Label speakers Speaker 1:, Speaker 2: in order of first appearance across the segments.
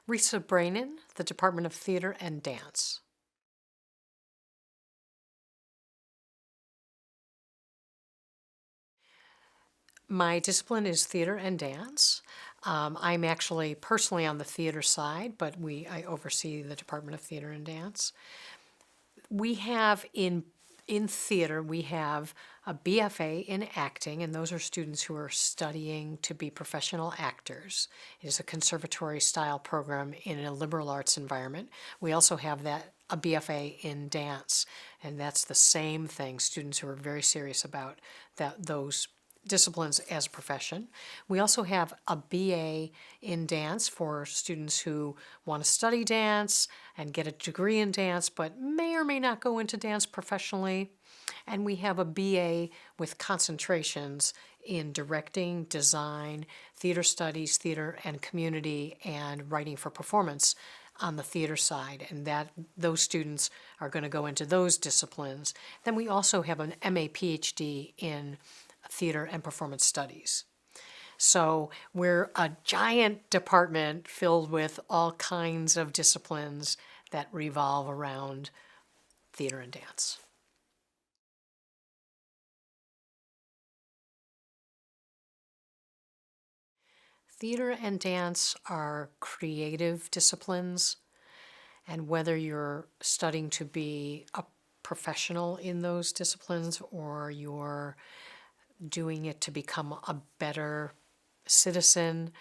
Speaker 1: Risa Brainin, the Department of Theater and Dance. My discipline is theater and dance. I'm actually personally on the theater side, but I oversee the Department of Theater and Dance. We have in theater, we have a BFA in acting, and those are students who are studying to be professional actors. It is a conservatory style program in a liberal arts environment. We also have a BFA in dance, and that's the same thing, students who are very serious about those disciplines as a profession. We also have a BA in dance for students who want to study dance and get a degree in dance, but may or may not go into dance professionally. And we have a BA with concentrations in directing, design, theater studies, theater and community, and writing for performance on the theater side, and those students are going to go into those disciplines. Then we also have an MA PhD in theater and performance studies. So we're a giant department filled with all kinds of disciplines that revolve around theater and dance. Theater and dance are creative disciplines, and whether you're studying to be a professional in those disciplines or you're doing it to become a better citizen,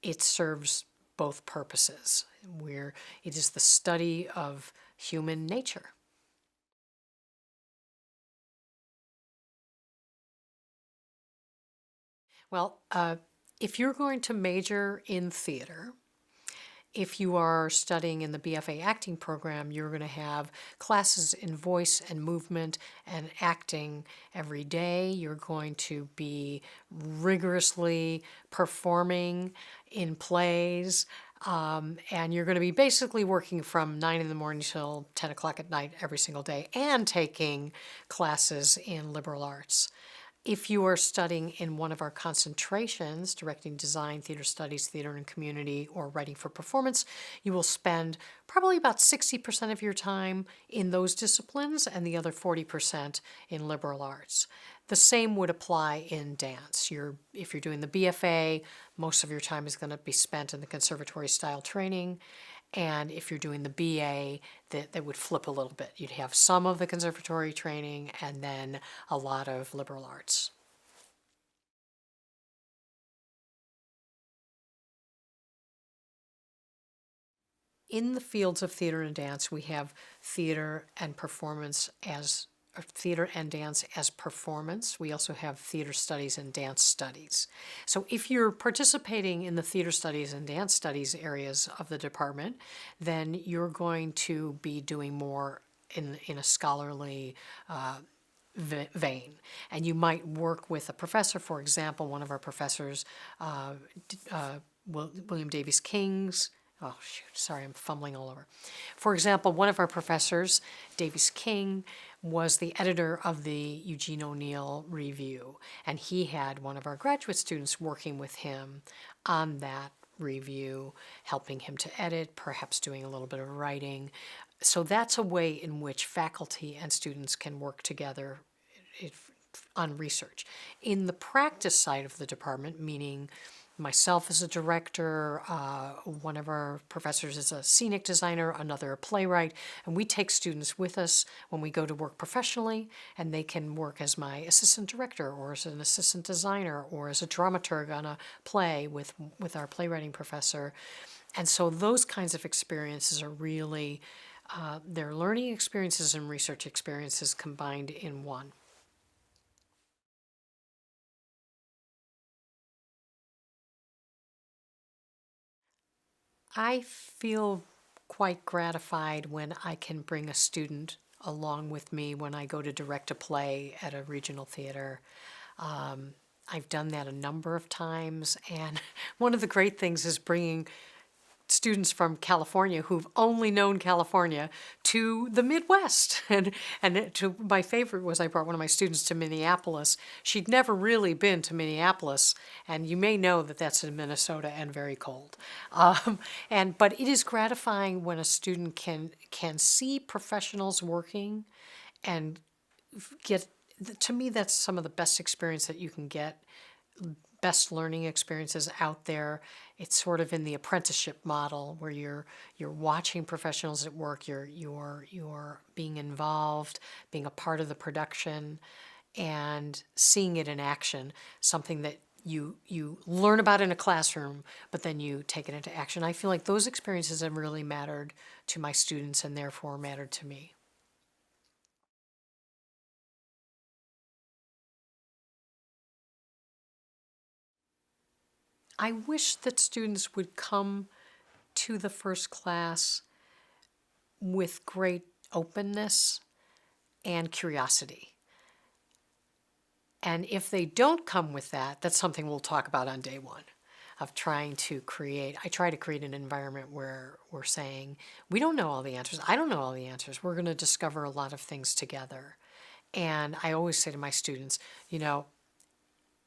Speaker 1: it serves both purposes, where it is the study of human nature. Well, if you're going to major in theater, if you are studying in the BFA acting program, you're going to have classes in voice and movement and acting every day. You're going to be rigorously performing in plays, and you're going to be basically working from 9 in the morning till 10 o'clock at night every single day and taking classes in liberal arts. If you are studying in one of our concentrations, directing design, theater studies, theater and community, or writing for performance, you will spend probably about 60% of your time in those disciplines and the other 40% in liberal arts. The same would apply in dance. If you're doing the BFA, most of your time is going to be spent in the conservatory style training. And if you're doing the BA, that would flip a little bit. You'd have some of the conservatory training and then a lot of liberal arts. In the fields of theater and dance, we have theater and dance as performance. We also have theater studies and dance studies. So if you're participating in the theater studies and dance studies areas of the department, then you're going to be doing more in a scholarly vein. And you might work with a professor. For example, one of our professors, William Davies King's, oh shoot, sorry, I'm fumbling all over. For example, one of our professors, Davies King, was the editor of the Eugene O'Neill Review, and he had one of our graduate students working with him on that review, helping him to edit, perhaps doing a little bit of writing. So that's a way in which faculty and students can work together on research. In the practice side of the department, meaning myself as a director, one of our professors is a scenic designer, another a playwright, and we take students with us when we go to work professionally, and they can work as my assistant director or as an assistant designer or as a dramaturg on a play with our playwriting professor. And so those kinds of experiences are really, they're learning experiences and research experiences combined in one. I feel quite gratified when I can bring a student along with me when I go to direct a play at a regional theater. I've done that a number of times, and one of the great things is bringing students from California who've only known California to the Midwest. And to my favorite was I brought one of my students to Minneapolis. She'd never really been to Minneapolis, and you may know that that's in Minnesota and very cold. But it is gratifying when a student can see professionals working and get. To me, that's some of the best experience that you can get, best learning experiences out there. It's sort of in the apprenticeship model where you're watching professionals at work, you're being involved, being a part of the production, and seeing it in action, something that you learn about in a classroom, but then you take it into action. I feel like those experiences have really mattered to my students and therefore mattered to me. I wish that students would come to the first class with great openness and curiosity. And if they don't come with that, that's something we'll talk about on day one of I try to create an environment where we're saying, we don't know all the answers. I don't know all the answers. We're going to discover a lot of things together. And I always say to my students,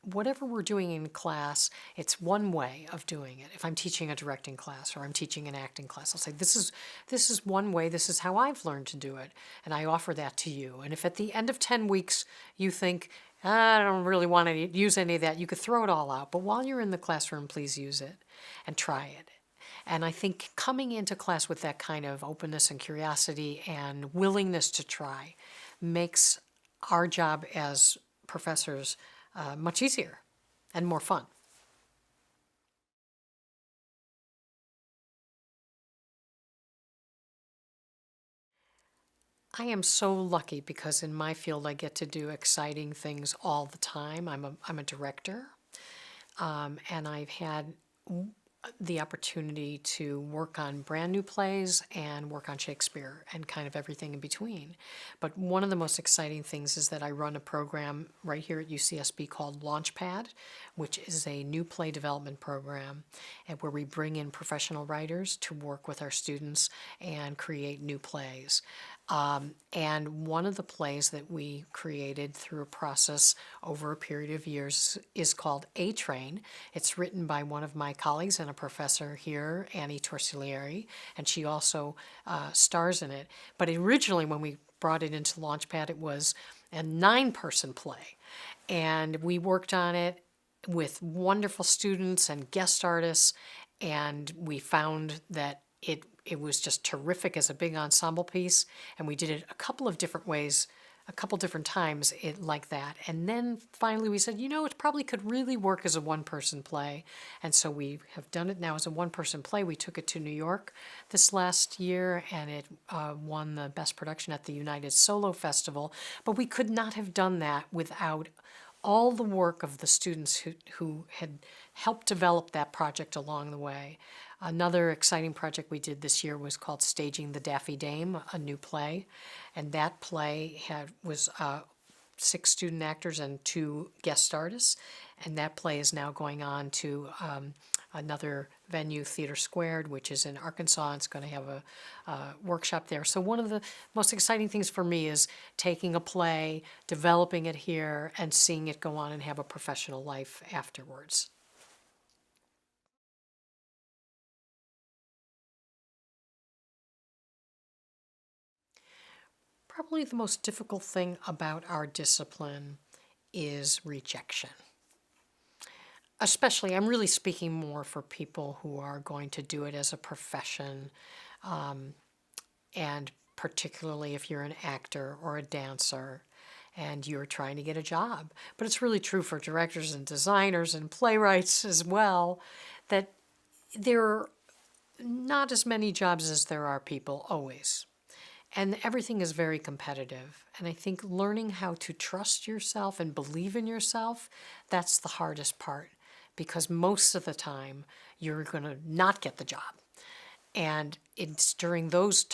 Speaker 1: whatever we're doing in class, it's one way of doing it. If I'm teaching a directing class or I'm teaching an acting class, I'll say, this is one way, this is how I've learned to do it, and I offer that to you. And if at the end of 10 weeks you think, I don't really want to use any of that, you could throw it all out. But while you're in the classroom, please use it and try it. And I think coming into class with that kind of openness and curiosity and willingness to try makes our job as professors much easier and more fun. I am so lucky because in my field I get to do exciting things all the time. I'm a director, and I've had the opportunity to work on brand new plays and work on Shakespeare and kind of everything in between. But one of the most exciting things is that I run a program right here at UCSB called Launchpad, which is a new play development program and where we bring in professional writers to work with our students and create new plays. And one of the plays that we created through a process over a period of years is called A Train. It's written by one of my colleagues and a professor here, Annie Torsiglieri, and she also stars in it. But originally, when we brought it into Launchpad, it was a 9-person play. And we worked on it with wonderful students and guest artists, and we found that it was just terrific as a big ensemble piece, and we did it a couple of different ways, a couple different times like that. And then finally we said, it probably could really work as a one-person play. And so we have done it now as a one-person play. We took it to New York this last year, and it won the Best Production at the United Solo Festival. But we could not have done that without all the work of the students who had helped develop that project along the way. Another exciting project we did this year was called Staging the Daffy Dame, a new play. And that play was 6 student actors and 2 guest artists. And that play is now going on to another venue, Theater Squared, which is in Arkansas. And it's going to have a workshop there. So one of the most exciting things for me is taking a play, developing it here, and seeing it go on and have a professional life afterwards. Probably the most difficult thing about our discipline is rejection. Especially, I'm really speaking more for people who are going to do it as a profession, and particularly if you're an actor or a dancer and you're trying to get a job. But it's really true for directors and designers and playwrights as well, that there are not as many jobs as there are people always. And everything is very competitive. And I think learning how to trust yourself and believe in yourself, that's the hardest part. Because most of the time, you're going to not get the job. And it's during those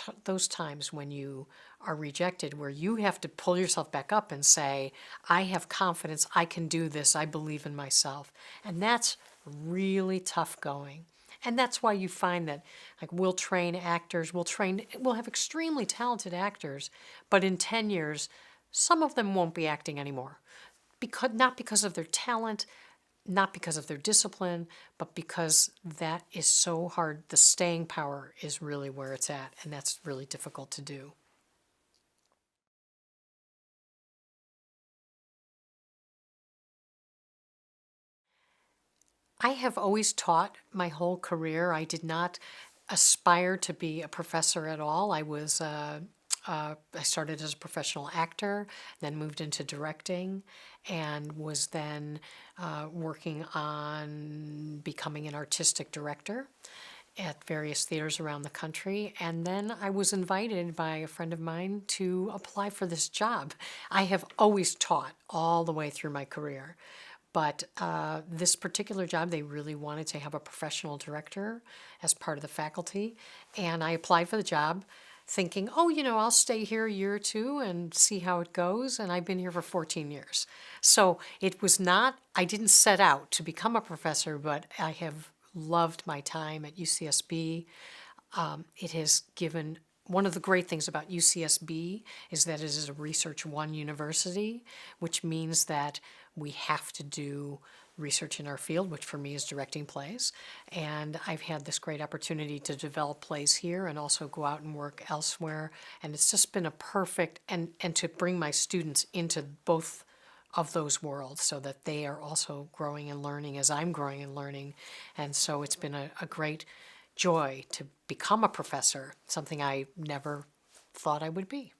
Speaker 1: times when you are rejected where you have to pull yourself back up and say, I have confidence, I can do this, I believe in myself. And that's really tough going. And that's why you find that, like, we'll train actors, we'll have extremely talented actors, but in 10 years, some of them won't be acting anymore. Not because of their talent, not because of their discipline, but because that is so hard. The staying power is really where it's at, and that's really difficult to do. I have always taught my whole career. I did not aspire to be a professor at all. I started as a professional actor, then moved into directing, and was then working on becoming an artistic director at various theaters around the country. And then I was invited by a friend of mine to apply for this job. I have always taught all the way through my career. But this particular job, they really wanted to have a professional director as part of the faculty. And I applied for the job thinking, oh, I'll stay here a year or two and see how it goes. And I've been here for 14 years. So it was not, I didn't set out to become a professor, but I have loved my time at UCSB. It has given, one of the great things about UCSB is that it is a Research One university, which means that we have to do research in our field, which for me is directing plays. And I've had this great opportunity to develop plays here and also go out and work elsewhere. And it's just been a perfect, and to bring my students into both of those worlds so that they are also growing and learning as I'm growing and learning. And so it's been a great joy to become a professor, something I never thought I would be.